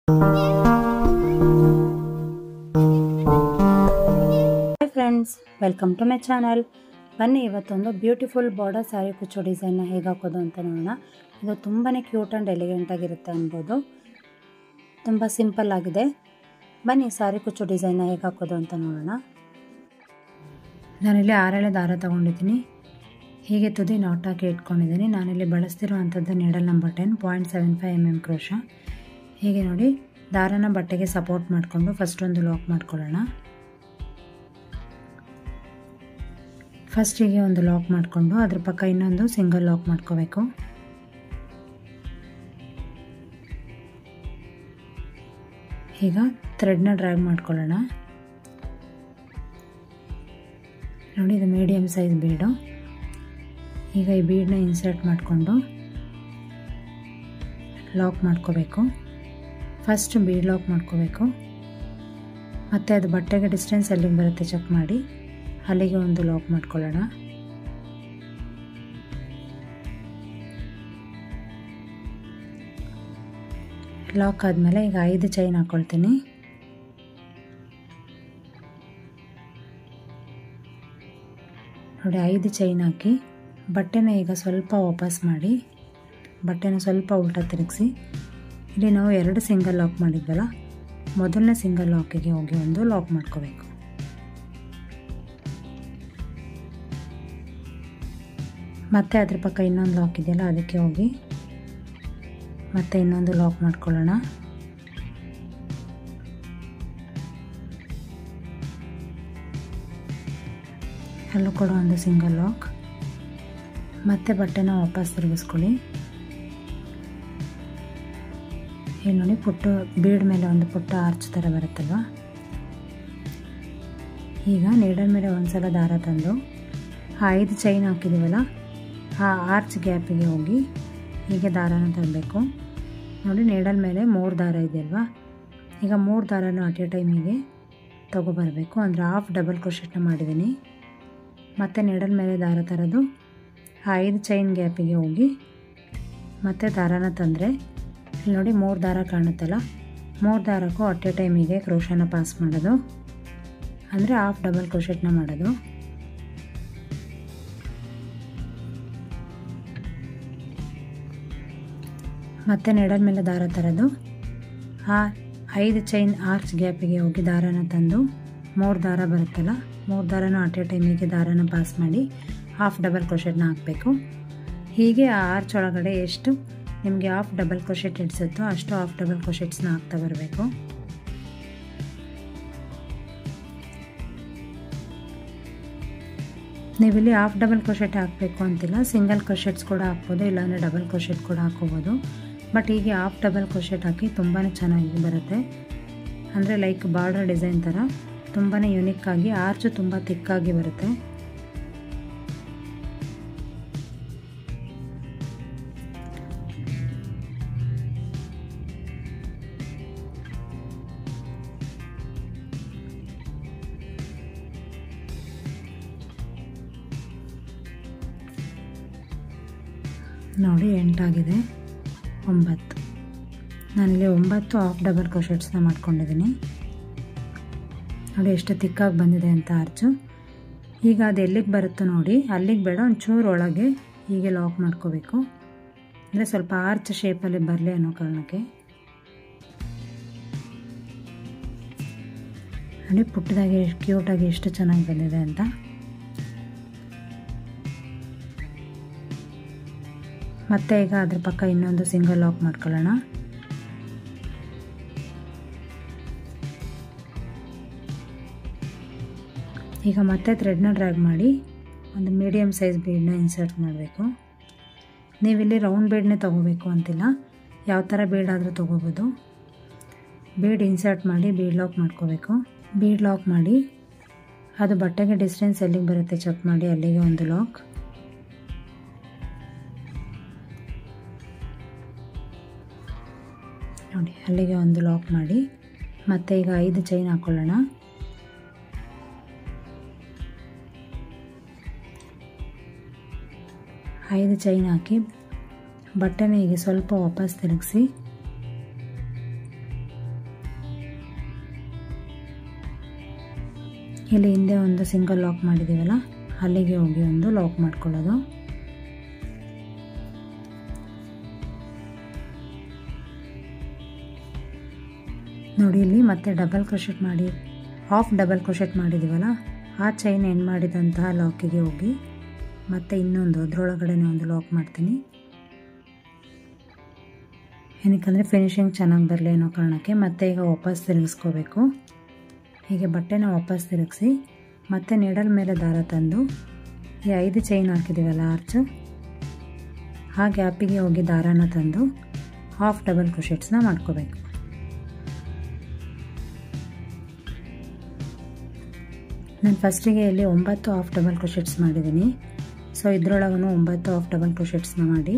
Hi friends, welcome to my channel. ಬನ್ನಿ ಇವತ್ತೊಂದು beautiful border sari ಕುಚ್ಚು ಡಿಸೈನ್ನ ಹೇಗೆ ಹಾಕೋದು ಅಂತ ನೋಡೋಣ. ಇದು ತುಂಬಾ ಕ್ಯೂಟ್ ಆ್ಯಂಡ್ ಎಲಿಗೆಂಟ್ ಆಗಿರುತ್ತೆ ಅನ್ಬೋದು. ತುಂಬ ಸಿಂಪಲ್ ಆಗಿದೆ. ಬನ್ನಿ ಸ್ಯಾರಿ ಕುಚ್ಚು ಡಿಸೈನ್ನ ಹೇಗೆ ಹಾಕೋದು ಅಂತ ನೋಡೋಣ. ನಾನಿಲ್ಲಿ 6 ಎಳೆ ದಾರ ತೊಗೊಂಡಿದ್ದೀನಿ. ಹೀಗೆ ತುದಿ ನಾಟ್ ಹಾಕಿ ಇಟ್ಕೊಂಡಿದ್ದೀನಿ. ನಾನಿಲ್ಲಿ ಬಳಸ್ತಿರುವಂಥದ್ದು ನೀಡಲ್ ನಂಬರ್ 10 0.75 mm ಕ್ರೋಶ. ಹೀಗೆ ನೋಡಿ, ದಾರನ ಬಟ್ಟೆಗೆ ಸಪೋರ್ಟ್ ಮಾಡಿಕೊಂಡು ಫಸ್ಟ್ ಒಂದು ಲಾಕ್ ಮಾಡ್ಕೊಳ್ಳೋಣ. ಫಸ್ಟಿಗೆ ಒಂದು ಲಾಕ್ ಮಾಡಿಕೊಂಡು ಅದ್ರ ಪಕ್ಕ ಇನ್ನೊಂದು ಸಿಂಗಲ್ ಲಾಕ್ ಮಾಡ್ಕೋಬೇಕು. ಈಗ ಥ್ರೆಡ್ನ ಡ್ರ್ಯಾಗ್ ಮಾಡ್ಕೊಳ್ಳೋಣ. ನೋಡಿ, ಇದು ಮೀಡಿಯಮ್ ಸೈಜ್ ಬೀಡು. ಈಗ ಈ ಬೀಡನ್ನ ಇನ್ಸರ್ಟ್ ಮಾಡಿಕೊಂಡು ಲಾಕ್ ಮಾಡ್ಕೋಬೇಕು. ಫಸ್ಟ್ ಬೀಡ್ ಲಾಕ್ ಮಾಡ್ಕೋಬೇಕು. ಮತ್ತು ಅದು ಬಟ್ಟೆಗೆ ಡಿಸ್ಟೆನ್ಸ್ ಎಲ್ಲಿಗೆ ಬರುತ್ತೆ ಚೆಕ್ ಮಾಡಿ ಅಲ್ಲಿಗೆ ಒಂದು ಲಾಕ್ ಮಾಡ್ಕೊಳ್ಳೋಣ. ಲಾಕ್ ಆದಮೇಲೆ ಈಗ 5 ಚೈನ್ ಹಾಕ್ಕೊಳ್ತೀನಿ. ನೋಡಿ, 5 ಚೈನ್ ಹಾಕಿ ಬಟ್ಟೆನ ಈಗ ಸ್ವಲ್ಪ ವಾಪಸ್ ಮಾಡಿ ಬಟ್ಟೆನ ಸ್ವಲ್ಪ ಉಲ್ಟಾ ತಿರುಗಿಸಿ ಇಲ್ಲಿ ನಾವು 2 ಸಿಂಗಲ್ ಲಾಕ್ ಮಾಡಿದ್ವಲ್ಲ, ಮೊದಲನೇ ಸಿಂಗಲ್ ಲಾಕಿಗೆ ಹೋಗಿ ಒಂದು ಲಾಕ್ ಮಾಡ್ಕೋಬೇಕು. ಮತ್ತೆ ಅದ್ರ ಪಕ್ಕ ಇನ್ನೊಂದು ಲಾಕ್ ಇದೆಯಲ್ಲ, ಅದಕ್ಕೆ ಹೋಗಿ ಮತ್ತೆ ಇನ್ನೊಂದು ಲಾಕ್ ಮಾಡ್ಕೊಳ್ಳೋಣ. ಅಲ್ಲೂ ಕೂಡ ಒಂದು ಸಿಂಗಲ್ ಲಾಕ್. ಮತ್ತೆ ಬಟ್ಟೆನ ವಾಪಸ್ ತಿರುಗಿಸ್ಕೊಳ್ಳಿ. ಏನು ನೋಡಿ, ಪುಟ್ಟ ಬೀಡ್ ಮೇಲೆ ಒಂದು ಪುಟ್ಟ ಆರ್ಚ್ ಥರ ಬರುತ್ತಲ್ವ. ಈಗ ನೀಡಲ್ ಮೇಲೆ ಒಂದ್ಸಲ ದಾರ ತಂದು ಆ 5 ಚೈನ್ ಹಾಕಿದ್ದೀವಲ್ಲ, ಆ ಆರ್ಚ್ ಗ್ಯಾಪಿಗೆ ಹೋಗಿ ಹೀಗೆ ದಾರನ ತರಬೇಕು. ನೋಡಿ, ನೀಡಲ್ ಮೇಲೆ 3 ದಾರ ಇದೆಯಲ್ವ. ಈಗ 3 ದಾರನೂ ಅಟ್ ಎ ಟೈಮಿಗೆ ತೊಗೊಬರಬೇಕು. ಅಂದರೆ ಹಾಫ್ ಡಬಲ್ ಕ್ರೋಶೆಟ್ನ ಮಾಡಿದ್ದೀನಿ. ಮತ್ತು ನೀಡಲ್ ಮೇಲೆ ದಾರ ತರೋದು ಆ 5 ಚೈನ್ ಗ್ಯಾಪಿಗೆ ಹೋಗಿ ಮತ್ತೆ ದಾರನ ತಂದರೆ ಇಲ್ಲಿ ನೋಡಿ 3 ದಾರ ಕಾಣುತ್ತಲ್ಲ, 3 ದಾರಕ್ಕೂ ಅಟ್ ಎ ಟೈಮಿಗೆ ಕ್ರೋಶನ ಪಾಸ್ ಮಾಡೋದು. ಅಂದರೆ ಹಾಫ್ ಡಬಲ್ ಕ್ರೋಶೆಟ್ನ ಮಾಡೋದು. ಮತ್ತೆ ನೀಡಲ್ ಮೇಲೆ ದಾರ ತರೋದು ಆ 5 ಚೈನ್ ಆರ್ಚ್ ಗ್ಯಾಪಿಗೆ ಹೋಗಿ ದಾರನ ತಂದು 3 ದಾರ ಬರುತ್ತಲ್ಲ, 3 ದಾರನೂ ಅಟ್ ಎ ಟೈಮಿಗೆ ದಾರನ ಪಾಸ್ ಮಾಡಿ ಹಾಫ್ ಡಬಲ್ ಕ್ರೋಶೆಟ್ನ ಹಾಕಬೇಕು. ಹೀಗೆ ಆ ಆರ್ಚ್ ಒಳಗಡೆ ಎಷ್ಟು ನಿಮಗೆ ಹಾಫ್ ಡಬಲ್ ಕ್ರೋಶೆಟ್ ಹಿಡಿಸುತ್ತೋ ಅಷ್ಟು ಹಾಫ್ ಡಬಲ್ ಕ್ರೋಶೆಟ್ಸ್ನ ಹಾಕ್ತಾ ಬರಬೇಕು. ನೀವಿಲ್ಲಿ ಹಾಫ್ ಡಬಲ್ ಕ್ರೋಶೆಟ್ ಹಾಕಬೇಕು ಅಂತಿಲ್ಲ, ಸಿಂಗಲ್ ಕ್ರೋಶೆಟ್ಸ್ ಕೂಡ ಹಾಕ್ಬೋದು, ಇಲ್ಲಾಂದರೆ ಡಬಲ್ ಕ್ರೋಶೆಟ್ ಕೂಡ ಹಾಕೋಬೋದು. ಬಟ್ ಹೀಗೆ ಹಾಫ್ ಡಬಲ್ ಕ್ರೋಶೆಟ್ ಹಾಕಿ ತುಂಬಾ ಚೆನ್ನಾಗಿ ಬರುತ್ತೆ. ಅಂದರೆ ಲೈಕ್ ಬಾರ್ಡರ್ ಡಿಸೈನ್ ಥರ ತುಂಬಾ ಯುನಿಕ್ ಆಗಿ, ಆರ್ಚು ತುಂಬ ತಿಕ್ಕಾಗಿ ಬರುತ್ತೆ. ನೋಡಿ, 8 ಆಗಿದೆ. 9. ನಾನಿಲ್ಲಿ 9 ಹಾಫ್ ಡಬಲ್ ಕ್ರೋಶೆಟ್ಸ್ನ ಮಾಡ್ಕೊಂಡಿದ್ದೀನಿ. ನೋಡಿ ಎಷ್ಟು ತಿಕ್ಕಾಗಿ ಬಂದಿದೆ ಅಂತ ಆರ್ಚು. ಈಗ ಅದು ಎಲ್ಲಿಗೆ ಬರುತ್ತೋ ನೋಡಿ, ಅಲ್ಲಿಗೆ ಬೇಡ, ಒಂಚೂರು ಒಳಗೆ ಹೀಗೆ ಲಾಕ್ ಮಾಡ್ಕೋಬೇಕು. ಅಂದರೆ ಸ್ವಲ್ಪ ಆರ್ಚ್ ಶೇಪಲ್ಲಿ ಬರಲಿ ಅನ್ನೋ ಕಾರಣಕ್ಕೆ. ನೋಡಿ, ಪುಟ್ಟದಾಗಿ ಕ್ಯೂಟಾಗಿ ಎಷ್ಟು ಚೆನ್ನಾಗಿ ಬಂದಿದೆ ಅಂತ. ಮತ್ತೆ ಈಗ ಅದ್ರ ಪಕ್ಕ ಇನ್ನೊಂದು ಸಿಂಗಲ್ ಲಾಕ್ ಮಾಡ್ಕೊಳ್ಳೋಣ. ಈಗ ಮತ್ತೆ ಥ್ರೆಡ್ನ ಡ್ರ್ಯಾಗ್ ಮಾಡಿ ಒಂದು ಮೀಡಿಯಮ್ ಸೈಜ್ ಬೀಡನ್ನ ಇನ್ಸರ್ಟ್ ಮಾಡಬೇಕು. ನೀವಿಲ್ಲಿ ರೌಂಡ್ ಬೀಡನ್ನೇ ತೊಗೋಬೇಕು ಅಂತಿಲ್ಲ, ಯಾವ ಥರ ಬೀಡ್ ಆದರೂ ತೊಗೋಬೋದು. ಬೀಡ್ ಇನ್ಸರ್ಟ್ ಮಾಡಿ ಬೀಡ್ ಲಾಕ್ ಮಾಡ್ಕೋಬೇಕು. ಬೀಡ್ ಲಾಕ್ ಮಾಡಿ ಅದು ಬಟ್ಟೆಗೆ ಡಿಸ್ಟೆನ್ಸ್ ಎಲ್ಲಿಗೆ ಬರುತ್ತೆ ಚೆಕ್ ಮಾಡಿ ಅಲ್ಲಿಗೆ ಒಂದು ಲಾಕ್. ನೋಡಿ, ಅಲ್ಲಿಗೆ ಒಂದು ಲಾಕ್ ಮಾಡಿ ಮತ್ತೆ ಈಗ 5 ಚೈನ್ ಹಾಕ್ಕೊಳ್ಳೋಣ. 5 ಚೈನ್ ಹಾಕಿ ಬಟ್ಟೆನ ಹೀಗೆ ಸ್ವಲ್ಪ ವಾಪಸ್ ತಿರುಗಿಸಿ ಇಲ್ಲಿ ಹಿಂದೆ ಒಂದು ಸಿಂಗಲ್ ಲಾಕ್ ಮಾಡಿದ್ದೀವಲ್ಲ ಅಲ್ಲಿಗೆ ಹೋಗಿ ಒಂದು ಲಾಕ್ ಮಾಡ್ಕೊಳ್ಳೋದು. ನೋಡಿ ಇಲ್ಲಿ ಮತ್ತೆ ಡಬಲ್ ಕ್ರೋಶೆಟ್ ಮಾಡಿ ಹಾಫ್ ಡಬಲ್ ಕ್ರೋಶೆಟ್ ಮಾಡಿದ್ದೀವಲ್ಲ ಆ ಚೈನ್ ಎಂಡ್ ಮಾಡಿದಂತಹ ಲಾಕಿಗೆ ಹೋಗಿ ಮತ್ತೆ ಇನ್ನೊಂದು ಅದರೊಳಗಡೆ ಒಂದು ಲಾಕ್ ಮಾಡ್ತೀನಿ. ಏನಕ್ಕಂದರೆ ಫಿನಿಶಿಂಗ್ ಚೆನ್ನಾಗಿ ಬರಲಿ ಅನ್ನೋ ಕಾರಣಕ್ಕೆ. ಮತ್ತೆ ಈಗ ವಾಪಸ್ ತಿರುಗಿಸ್ಕೋಬೇಕು. ಹೀಗೆ ಬಟ್ಟೆನ ವಾಪಸ್ ತಿರುಗಿಸಿ ಮತ್ತೆ ನೀಡಲ್ ಮೇಲೆ ದಾರ ತಂದು ಈ 5 ಚೈನ್ ಹಾಕಿದ್ದೀವಲ್ಲ ಆರ್ಚು ಆ ಗ್ಯಾಪಿಗೆ ಹೋಗಿ ದಾರಾನ ತಂದು ಹಾಫ್ ಡಬಲ್ ಕ್ರೋಶೆಟ್ಸ್ನ ಮಾಡ್ಕೋಬೇಕು. ನಾನು ಫಸ್ಟಿಗೆ ಇಲ್ಲಿ 9 ಹಾಫ್ ಡಬಲ್ ಕ್ರೋಶೆಟ್ಸ್ ಮಾಡಿದ್ದೀನಿ. ಸೊ ಇದರೊಳಗೂ 9 ಹಾಫ್ ಡಬಲ್ ಕ್ರೋಶೆಟ್ಸ್ನ ಮಾಡಿ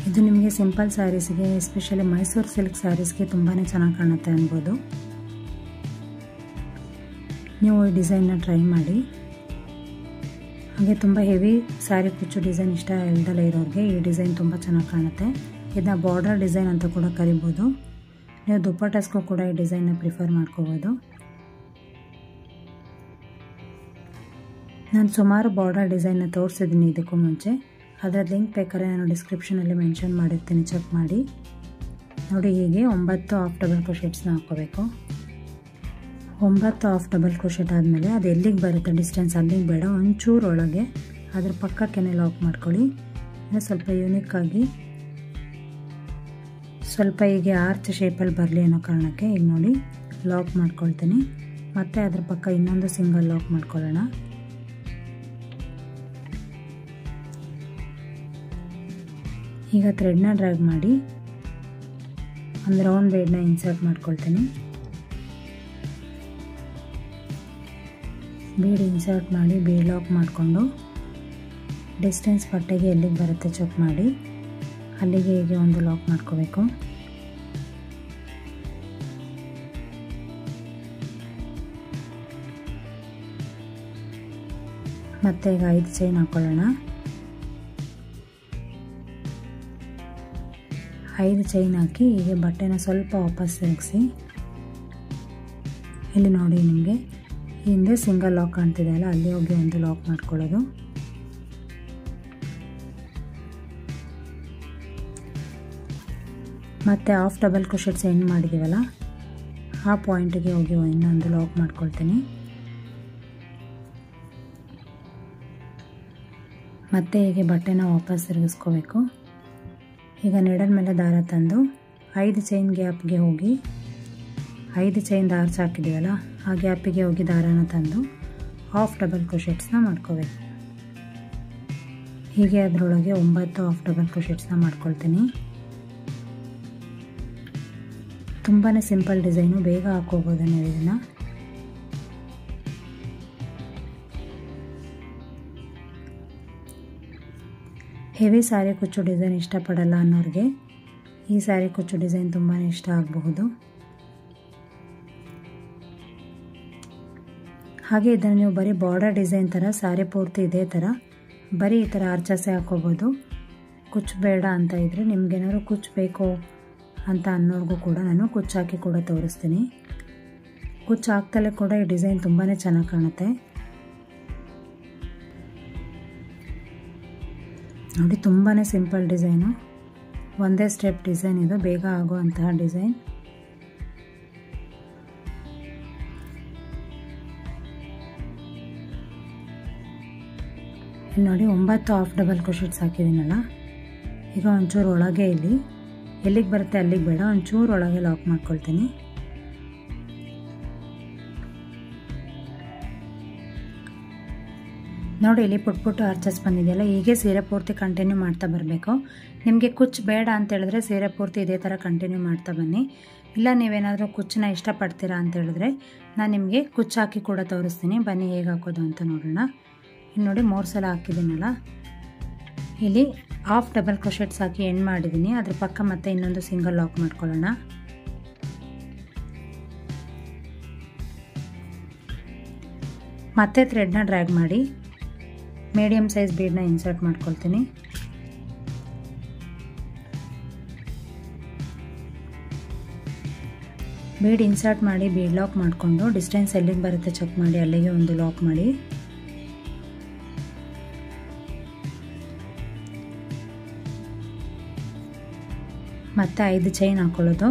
ಇದು ನಿಮಗೆ ಸಿಂಪಲ್ ಸ್ಯಾರೀಸ್ಗೆ ಎಸ್ಪೆಷಲಿ ಮೈಸೂರು ಸಿಲ್ಕ್ ಸ್ಯಾರೀಸ್ಗೆ ತುಂಬಾ ಚೆನ್ನಾಗಿ ಕಾಣುತ್ತೆ ಅನ್ಬೋದು. ನೀವು ಈ ಡಿಸೈನ್ನ ಟ್ರೈ ಮಾಡಿ. ಹಾಗೆ ತುಂಬ ಹೆವಿ ಸ್ಯಾರಿ ಕುಚ್ಚು ಡಿಸೈನ್ ಇಷ್ಟ ಇಲ್ದಲೇ ಇರೋರಿಗೆ ಈ ಡಿಸೈನ್ ತುಂಬ ಚೆನ್ನಾಗಿ ಕಾಣುತ್ತೆ. ಇದನ್ನ ಬಾರ್ಡರ್ ಡಿಸೈನ್ ಅಂತ ಕೂಡ ಕರಿಬೋದು. ನೀವು ದುಪ್ಪಟ್ಟಸ್ಗೂ ಕೂಡ ಈ ಡಿಸೈನ್ನ ಪ್ರಿಫರ್ ಮಾಡ್ಕೋಬೋದು. ನಾನು ಸುಮಾರು ಬಾರ್ಡರ್ ಡಿಸೈನ್ನ ತೋರಿಸಿದ್ದೀನಿ ಇದಕ್ಕೂ ಮುಂಚೆ. ಅದರ ಲಿಂಕ್ ಬೇಕಾದ್ರೆ ನಾನು ಡಿಸ್ಕ್ರಿಪ್ಷನಲ್ಲಿ ಮೆನ್ಷನ್ ಮಾಡಿರ್ತೀನಿ, ಚೆಕ್ ಮಾಡಿ. ನೋಡಿ ಹೀಗೆ 9 ಹಾಫ್ ಡಬಲ್ ಕ್ರೋಶೆಟ್ಸ್ನ ಹಾಕ್ಕೋಬೇಕು. 9 ಹಾಫ್ ಡಬಲ್ ಕ್ರೋಶೆಟ್ ಆದಮೇಲೆ ಅದು ಎಲ್ಲಿಗೆ ಬರುತ್ತೆ ಡಿಸ್ಟೆನ್ಸ್ ಅಲ್ಲಿಗೆ ಬೇಡ, ಒಂಚೂರು ಒಳಗೆ ಅದ್ರ ಪಕ್ಕಕ್ಕೆ ಲಾಕ್ ಮಾಡ್ಕೊಳ್ಳಿ. ಸ್ವಲ್ಪ ಯೂನಿಕ್ಕಾಗಿ ಸ್ವಲ್ಪ ಹೀಗೆ ಆರ್ಚ್ ಶೇಪಲ್ಲಿ ಬರಲಿ ಅನ್ನೋ ಕಾರಣಕ್ಕೆ ಈಗ ನೋಡಿ ಲಾಕ್ ಮಾಡ್ಕೊಳ್ತೀನಿ. ಮತ್ತು ಅದ್ರ ಪಕ್ಕ ಇನ್ನೊಂದು ಸಿಂಗಲ್ ಲಾಕ್ ಮಾಡ್ಕೊಳ್ಳೋಣ. ಈಗ ಥ್ರೆಡ್ನ ಡ್ರ್ಯಾಗ್ ಮಾಡಿ ಒಂದು ರೌಂಡ್ ಬೇಡ್ನ ಇನ್ಸರ್ಟ್ ಮಾಡ್ಕೊಳ್ತೀನಿ. ಬೀಡ್ ಇನ್ಸರ್ಟ್ ಮಾಡಿ ಬೀಡ್ ಲಾಕ್ ಮಾಡಿಕೊಂಡು ಡಿಸ್ಟೆನ್ಸ್ ಬಟ್ಟೆಗೆ ಎಲ್ಲಿಗೆ ಬರುತ್ತೆ ಚೆಕ್ ಮಾಡಿ ಅಲ್ಲಿಗೆ ಹೀಗೆ ಒಂದು ಲಾಕ್ ಮಾಡ್ಕೋಬೇಕು. ಮತ್ತೆ ಈಗ 5 ಚೈನ್ ಹಾಕ್ಕೊಳ್ಳೋಣ. 5 ಚೈನ್ ಹಾಕಿ ಹೀಗೆ ಬಟ್ಟೆನ ಸ್ವಲ್ಪ ವಾಪಸ್ ತಿರುಗಿಸಿ ಇಲ್ಲಿ ನೋಡಿ ನಿಮಗೆ ಹಿಂದೆ ಸಿಂಗಲ್ ಲಾಕ್ ಕಾಣ್ತಿದೆ ಅಲ್ಲ ಅಲ್ಲಿ ಹೋಗಿ ಒಂದು ಲಾಕ್ ಮಾಡ್ಕೊಳ್ಳೋದು. ಮತ್ತು ಹಾಫ್ ಡಬಲ್ ಕ್ರೋಶೆಟ್ಸ್ ಎಂಡ್ ಮಾಡಿದ್ದೀವಲ್ಲ ಆ ಪಾಯಿಂಟಿಗೆ ಹೋಗಿ ಇನ್ನೊಂದು ಲಾಕ್ ಮಾಡ್ಕೊಳ್ತೀನಿ. ಮತ್ತೆ ಹೀಗೆ ಬಟ್ಟೆನ ವಾಪಸ್ ತಿರುಗಿಸ್ಕೋಬೇಕು. ಈಗ ನೀಡಲ್ ಮೇಲೆ ದಾರ ತಂದು 5 ಚೈನ್ ಗ್ಯಾಪ್ಗೆ ಹೋಗಿ 5 ಚೈನ್ ಆರ್ಚ್ ಹಾಕಿದ್ದೀವಲ್ಲ ಆ ಗ್ಯಾಪಿಗೆ ಹೋಗಿ ದಾರಾನ ತಂದು ಹಾಫ್ ಡಬಲ್ ಕ್ರೋಶೆಟ್ಸ್ನ ಮಾಡ್ಕೋಬೇಕು. ಹೀಗೆ ಅದರೊಳಗೆ 9 ಹಾಫ್ ಡಬಲ್ ಕ್ರೋಶೆಟ್ಸ್ನ ಮಾಡ್ಕೊಳ್ತೀನಿ. ತುಂಬಾ ಸಿಂಪಲ್ ಡಿಸೈನು, ಬೇಗ ಹಾಕೋಬೋದು ನೀವು ಇದನ್ನು. ಹೆವಿ ಸ್ಯಾರಿ ಕುಚ್ಚು ಡಿಸೈನ್ ಇಷ್ಟಪಡಲ್ಲ ಅನ್ನೋರಿಗೆ ಈ ಸ್ಯಾರಿ ಕುಚ್ಚು ಡಿಸೈನ್ ತುಂಬಾ ಇಷ್ಟ ಆಗಬಹುದು. ಹಾಗೆ ಇದನ್ನು ನೀವು ಬರೀ ಬಾರ್ಡರ್ ಡಿಸೈನ್ ಥರ ಸ್ಯಾರಿ ಪೂರ್ತಿ ಇದೇ ಥರ ಬರೀ ಈ ಥರ ಆರ್ಚಸೆ ಹಾಕೋಬೋದು. ಕುಚ್ಚು ಬೇಡ ಅಂತ ಇದ್ದರೆ ನಿಮ್ಗೇನಾದ್ರು ಕುಚ್ಚು ಬೇಕು ಅಂತ ಅನ್ನೋರ್ಗೂ ಕೂಡ ನಾನು ಕುಚ್ಚು ಹಾಕಿ ಕೂಡ ತೋರಿಸ್ತೀನಿ. ಕುಚ್ಚು ಹಾಕ್ತಲೇ ಕೂಡ ಈ ಡಿಸೈನ್ ತುಂಬಾ ಚೆನ್ನಾಗಿ ಕಾಣುತ್ತೆ. ನೋಡಿ ತುಂಬಾ ಸಿಂಪಲ್ ಡಿಸೈನು, ಒಂದೇ ಸ್ಟೆಪ್ ಡಿಸೈನ್ ಇದು, ಬೇಗ ಆಗುವಂತಹ ಡಿಸೈನ್. ಇಲ್ಲಿ ನೋಡಿ 9 ಹಾಫ್ ಡಬಲ್ ಕ್ರೋಶೆಟ್ಸ್ ಹಾಕಿದ್ದೀನಲ್ಲ. ಈಗ ಒಂಚೂರು ಒಳಗೆ ಇಲ್ಲಿ ಎಲ್ಲಿಗೆ ಬರುತ್ತೆ ಅಲ್ಲಿಗೆ ಬೇಡ, ಒಂಚೂರು ಒಳಗೆ ಲಾಕ್ ಮಾಡ್ಕೊಳ್ತೀನಿ. ನೋಡಿ ಇಲ್ಲಿ ಪುಟ್ಟು ಆರ್ಚಸ್ ಬಂದಿದೆಯಲ್ಲ, ಹೀಗೆ ಸೀರೆ ಪೂರ್ತಿ ಕಂಟಿನ್ಯೂ ಮಾಡ್ತಾ ಬರಬೇಕು. ನಿಮಗೆ ಕುಚ್ಚು ಬೇಡ ಅಂತ ಹೇಳಿದ್ರೆ ಸೀರೆ ಪೂರ್ತಿ ಇದೇ ಥರ ಕಂಟಿನ್ಯೂ ಮಾಡ್ತಾ ಬನ್ನಿ. ಇಲ್ಲ ನೀವೇನಾದರೂ ಕುಚ್ಚನ್ನ ಇಷ್ಟಪಡ್ತೀರಾ ಅಂತ ಹೇಳಿದ್ರೆ ನಾನು ನಿಮಗೆ ಕುಚ್ಚು ಹಾಕಿ ಕೂಡ ತೋರಿಸ್ತೀನಿ. ಬನ್ನಿ ಹೇಗೆ ಹಾಕೋದು ಅಂತ ನೋಡೋಣ. ಇಲ್ಲಿ ನೋಡಿ 3 ಸಲ ಹಾಕಿದ್ದೀನಲ್ಲ, ಇಲ್ಲಿ ಹಾಫ್ ಡಬಲ್ ಕ್ರೋಶೆಟ್ಸ್ ಹಾಕಿ ಎಂಡ್ ಮಾಡಿದ್ದೀನಿ. ಅದ್ರ ಪಕ್ಕ ಮತ್ತೆ ಇನ್ನೊಂದು ಸಿಂಗಲ್ ಲಾಕ್ ಮಾಡ್ಕೊಳ್ಳೋಣ. ಮತ್ತೆ ಥ್ರೆಡ್ನ ಡ್ರ್ಯಾಗ್ ಮಾಡಿ ಮೀಡಿಯಮ್ ಸೈಜ್ ಬೀಡನ್ನ ಇನ್ಸರ್ಟ್ ಮಾಡ್ಕೊಳ್ತೀನಿ. ಬೀಡ್ ಇನ್ಸರ್ಟ್ ಮಾಡಿ ಬೀಡ್ ಲಾಕ್ ಮಾಡಿಕೊಂಡು ಡಿಸ್ಟೆನ್ಸ್ ಎಲ್ಲಿಗೆ ಬರುತ್ತೆ ಚೆಕ್ ಮಾಡಿ ಅಲ್ಲಿಗೆ ಒಂದು ಲಾಕ್ ಮಾಡಿ. ಮತ್ತೆ 5 ಚೈನ್ ಹಾಕೊಳ್ಳೋದು.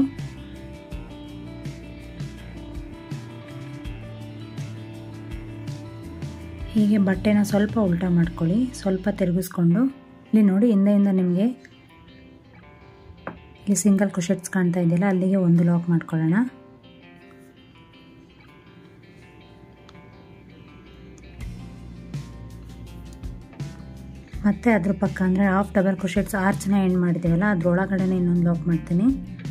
ಹೀಗೆ ಬಟ್ಟೆನ ಸ್ವಲ್ಪ ಉಲ್ಟಾ ಮಾಡ್ಕೊಳ್ಳಿ, ಸ್ವಲ್ಪ ತಿರುಗಿಸ್ಕೊಂಡು ಇಲ್ಲಿ ನೋಡಿ ಹಿಂದೆಯಿಂದ ನಿಮಗೆ ಇಲ್ಲಿ ಸಿಂಗಲ್ ಕ್ರೋಶೆಟ್ಸ್ ಕಾಣ್ತಾ ಇದೆಯಲ್ಲ ಅಲ್ಲಿಗೆ ಒಂದು ಲಾಕ್ ಮಾಡ್ಕೊಳ್ಳೋಣ. ಮತ್ತು ಅದ್ರ ಪಕ್ಕ ಅಂದರೆ ಹಾಫ್ ಡಬಲ್ ಕ್ರೋಶೆಟ್ಸ್ ಆರ್ಚ್ನ ಎಂಡ್ ಮಾಡಿದ್ದೀವಲ್ಲ ಅದರೊಳಗಡೆನೇ ಇನ್ನೊಂದು ಲಾಕ್ ಮಾಡ್ತೀನಿ,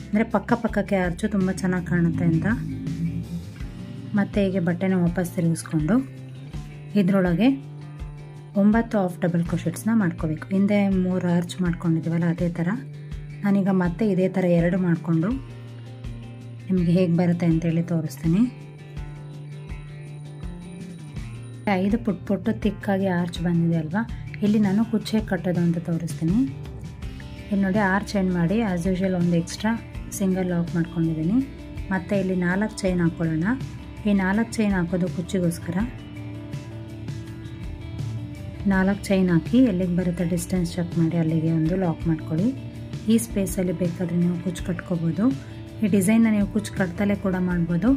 ಅಂದರೆ ಪಕ್ಕಕ್ಕೆ ಆರ್ಚು ತುಂಬ ಚೆನ್ನಾಗಿ ಕಾಣುತ್ತೆ ಅಂತ. ಮತ್ತು ಹೀಗೆ ಬಟ್ಟೆನ ವಾಪಸ್ ತಿರುಗಿಸ್ಕೊಂಡು ಇದರೊಳಗೆ 9 ಹಾಫ್ ಡಬಲ್ ಕ್ರೋಶೆಟ್ಸ್ನ ಮಾಡ್ಕೋಬೇಕು. ಹಿಂದೆ 3 ಆರ್ಚ್ ಮಾಡ್ಕೊಂಡಿದ್ದೀವಲ್ಲ ಅದೇ ಥರ ನಾನೀಗ ಮತ್ತೆ ಇದೇ ಥರ 2 ಮಾಡಿಕೊಂಡು ನಿಮಗೆ ಹೇಗೆ ಬರುತ್ತೆ ಅಂತೇಳಿ ತೋರಿಸ್ತೀನಿ. 5 ಪುಟ್ಟ ತಿಕ್ಕಾಗಿ ಆರ್ಚ್ ಬಂದಿದೆ ಅಲ್ವಾ, ಇಲ್ಲಿ ನಾನು ಕುಚ್ಚೆ ಕಟ್ಟೋದು ಅಂತ ತೋರಿಸ್ತೀನಿ. ಇಲ್ಲಿ ನೋಡಿ ಆರ್ಚ್ ಎಂಡ್ ಮಾಡಿ ಆ್ಯಸ್ ಯೂಶುವಲ್ ಒಂದು ಎಕ್ಸ್ಟ್ರಾ ಸಿಂಗಲ್ ಲಾಕ್ ಮಾಡ್ಕೊಂಡಿದ್ದೀನಿ. ಮತ್ತು ಇಲ್ಲಿ 4 ಚೈನ್ ಹಾಕ್ಕೊಳ್ಳೋಣ. ಈ 4 ಚೈನ್ ಹಾಕೋದು ಕುಚ್ಚಿಗೋಸ್ಕರ. 4 ಚೈನ್ ಹಾಕಿ ಎಲ್ಲಿಗೆ ಬರುತ್ತೆ ಡಿಸ್ಟೆನ್ಸ್ ಚೆಕ್ ಮಾಡಿ ಅಲ್ಲಿಗೆ ಒಂದು ಲಾಕ್ ಮಾಡ್ಕೊಳ್ಳಿ. ಈ ಸ್ಪೇಸಲ್ಲಿ ಬೇಕಾದರೆ ನೀವು ಕುಚ್ಚು ಕಟ್ಕೋಬೋದು. ಈ ಡಿಸೈನ್ನ ನೀವು ಕುಚ್ಚು ಕಟ್ತಲೇ ಕೂಡ ಮಾಡ್ಬೋದು,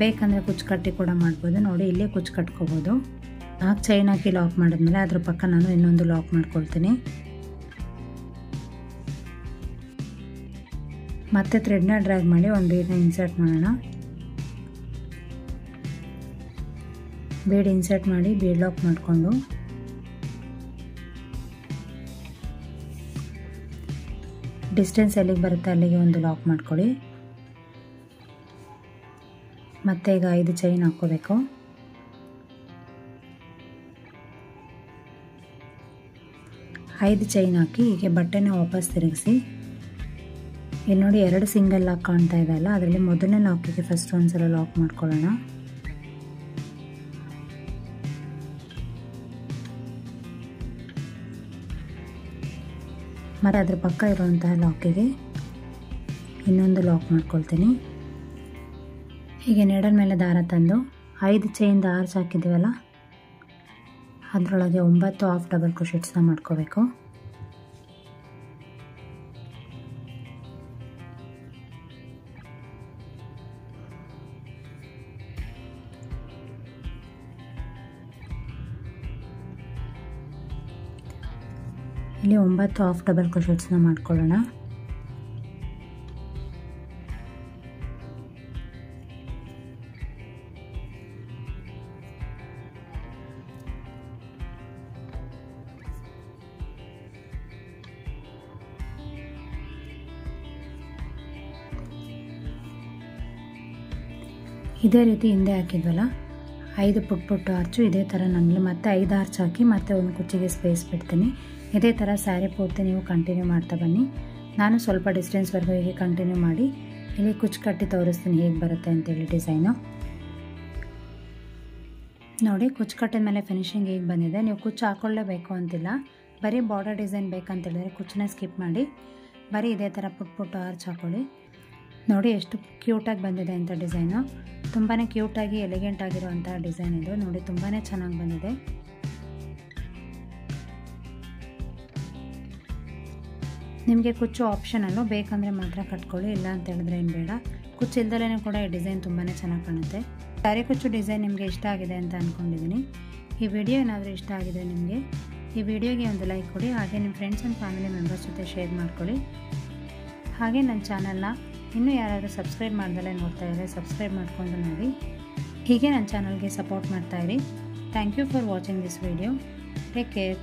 ಬೇಕಂದರೆ ಕುಚ್ಚು ಕಟ್ಟಿ ಕೂಡ ಮಾಡ್ಬೋದು. ನೋಡಿ ಇಲ್ಲೇ ಕುಚ್ಚು ಕಟ್ಕೋಬೋದು. 4 ಚೈನ್ ಹಾಕಿ ಲಾಕ್ ಮಾಡಿದ್ಮೇಲೆ ಅದ್ರ ಪಕ್ಕ ನಾನು ಇನ್ನೊಂದು ಲಾಕ್ ಮಾಡ್ಕೊಳ್ತೀನಿ. ಮತ್ತೆ ಥ್ರೆಡ್ನ ಡ್ರ್ಯಾಗ್ ಮಾಡಿ ಒಂದು ಬೀಡನ್ನ ಇನ್ಸರ್ಟ್ ಮಾಡೋಣ. ಬೀಡ್ ಇನ್ಸರ್ಟ್ ಮಾಡಿ ಬೀಡ್ ಲಾಕ್ ಮಾಡಿಕೊಂಡು ಡಿಸ್ಟೆನ್ಸ್ ಎಲ್ಲಿಗೆ ಬರುತ್ತೆ ಅಲ್ಲಿಗೆ ಒಂದು ಲಾಕ್ ಮಾಡ್ಕೊಳ್ಳಿ. ಮತ್ತೆ ಈಗ 5 ಚೈನ್ ಹಾಕ್ಕೋಬೇಕು. 5 ಚೈನ್ ಹಾಕಿ ಹೀಗೆ ಬಟ್ಟೆನ ವಾಪಸ್ ತಿರುಗಿಸಿ ಇಲ್ಲಿ ನೋಡಿ 2 ಸಿಂಗಲ್ ಲಾಕ್ ಕಾಣ್ತಾ ಇದೆ ಅಲ್ಲ, ಅದರಲ್ಲಿ ಮೊದಲನೇ ಲಾಕಿಗೆ ಫಸ್ಟ್ ಒಂದ್ಸಲ ಲಾಕ್ ಮಾಡ್ಕೊಳ್ಳೋಣ. ಮತ್ತು ಅದ್ರ ಪಕ್ಕ ಇರುವಂತಹ ಲಾಕಿಗೆ ಇನ್ನೊಂದು ಲಾಕ್ ಮಾಡ್ಕೊಳ್ತೀನಿ. ಹೀಗೆ ನೆಡಲ್ ಮೇಲೆ ದಾರ ತಂದು 5 ಚೈನ್ದ ಆರ್ಚ್ ಹಾಕಿದ್ದೀವಲ್ಲ ಅದರೊಳಗೆ 9 ಹಾಫ್ ಡಬಲ್ ಕ್ರೋಶೆಟ್ಸ್ನ ಮಾಡ್ಕೋಬೇಕು. ಇಲ್ಲಿ 9 ಹಾಫ್ ಡಬಲ್ ಕ್ರೋಶೆಟ್ಸ್ನ ಮಾಡ್ಕೊಳ್ಳೋಣ. ಇದೇ ರೀತಿ ಹಿಂದೆ ಹಾಕಿದ್ವಲ್ಲ 5 ಪುಟ್ಟ ಆರ್ಚು ಇದೇ ಥರ ನಮಗೆ ಮತ್ತೆ 5 ಆರ್ಚ್ ಹಾಕಿ ಮತ್ತೆ ಒಂದು ಕುಚ್ಚಿಗೆ ಸ್ಪೇಸ್ ಬಿಡ್ತೀನಿ. ಇದೇ ಥರ ಸ್ಯಾರಿ ಪೂರ್ತಿ ನೀವು ಕಂಟಿನ್ಯೂ ಮಾಡ್ತಾ ಬನ್ನಿ. ನಾನು ಸ್ವಲ್ಪ ಡಿಸ್ಟೆನ್ಸ್ವರೆಗೂ ಹೀಗೆ ಕಂಟಿನ್ಯೂ ಮಾಡಿ ಇಲ್ಲಿ ಕುಚ್ಚು ಕಟ್ಟಿ ತೋರಿಸ್ತೀನಿ ಹೇಗೆ ಬರುತ್ತೆ ಅಂತೇಳಿ ಡಿಸೈನು. ನೋಡಿ ಕುಚ್ಚು ಕಟ್ಟಿದ ಮೇಲೆ ಫಿನಿಶಿಂಗ್ ಹೇಗೆ ಬಂದಿದೆ. ನೀವು ಕುಚ್ಚು ಹಾಕ್ಕೊಳ್ಳೇಬೇಕು ಅಂತಿಲ್ಲ, ಬರೀ ಬಾರ್ಡರ್ ಡಿಸೈನ್ ಬೇಕಂತೇಳಿದ್ರೆ ಕುಚ್ಚನ್ನ ಸ್ಕಿಪ್ ಮಾಡಿ ಬರೀ ಇದೇ ಥರ ಪುಟ್ಟ ಆರ್ಚ್ ಹಾಕ್ಕೊಳ್ಳಿ. ನೋಡಿ ಎಷ್ಟು ಕ್ಯೂಟಾಗಿ ಬಂದಿದೆ ಅಂತ ಡಿಸೈನು. ತುಂಬಾ ಕ್ಯೂಟಾಗಿ ಎಲಿಗೆಂಟ್ ಆಗಿರುವಂಥ ಡಿಸೈನ್ ಇದು. ನೋಡಿ ತುಂಬಾ ಚೆನ್ನಾಗಿ ಬಂದಿದೆ. ನಿಮಗೆ ಕುಚ್ಚು ಆಪ್ಷನಲ್ಲು, ಬೇಕಂದರೆ ಮಾತ್ರ ಕಟ್ಕೊಳ್ಳಿ, ಇಲ್ಲ ಅಂತ ಹೇಳಿದ್ರೆ ಏನು ಬೇಡ. ಕುಚ್ಚು ಇಲ್ದಲೇ ಕೂಡ ಈ ಡಿಸೈನ್ ತುಂಬಾ ಚೆನ್ನಾಗಿ ಕಾಣುತ್ತೆ. ಸ್ಯಾರಿ ಕುಚ್ಚು ಡಿಸೈನ್ ನಿಮಗೆ ಇಷ್ಟ ಆಗಿದೆ ಅಂತ ಅಂದ್ಕೊಂಡಿದ್ದೀನಿ. ಈ ವಿಡಿಯೋ ಏನಾದರೂ ಇಷ್ಟ ಆಗಿದೆ ನಿಮಗೆ, ಈ ವಿಡಿಯೋಗೆ ಒಂದು ಲೈಕ್ ಕೊಡಿ. ಹಾಗೆ ನಿಮ್ಮ ಫ್ರೆಂಡ್ಸ್ ಆ್ಯಂಡ್ ಫ್ಯಾಮಿಲಿ ಮೆಂಬರ್ಸ್ ಜೊತೆ ಶೇರ್ ಮಾಡ್ಕೊಳ್ಳಿ. ಹಾಗೆ ನನ್ನ ಚಾನಲ್ನ ಇನ್ನೂ ಯಾರಾದರೂ ಸಬ್ಸ್ಕ್ರೈಬ್ ಮಾಡ್ದಲೇ ನೋಡ್ತಾ ಇದ್ದರೆ ಸಬ್ಸ್ಕ್ರೈಬ್ ಮಾಡಿಕೊಂಡು ನೋಡಿ. ಹೀಗೆ ನನ್ನ ಚಾನಲ್ಗೆ ಸಪೋರ್ಟ್ ಮಾಡ್ತಾಯಿರಿ. Thank you for watching this video. Take care.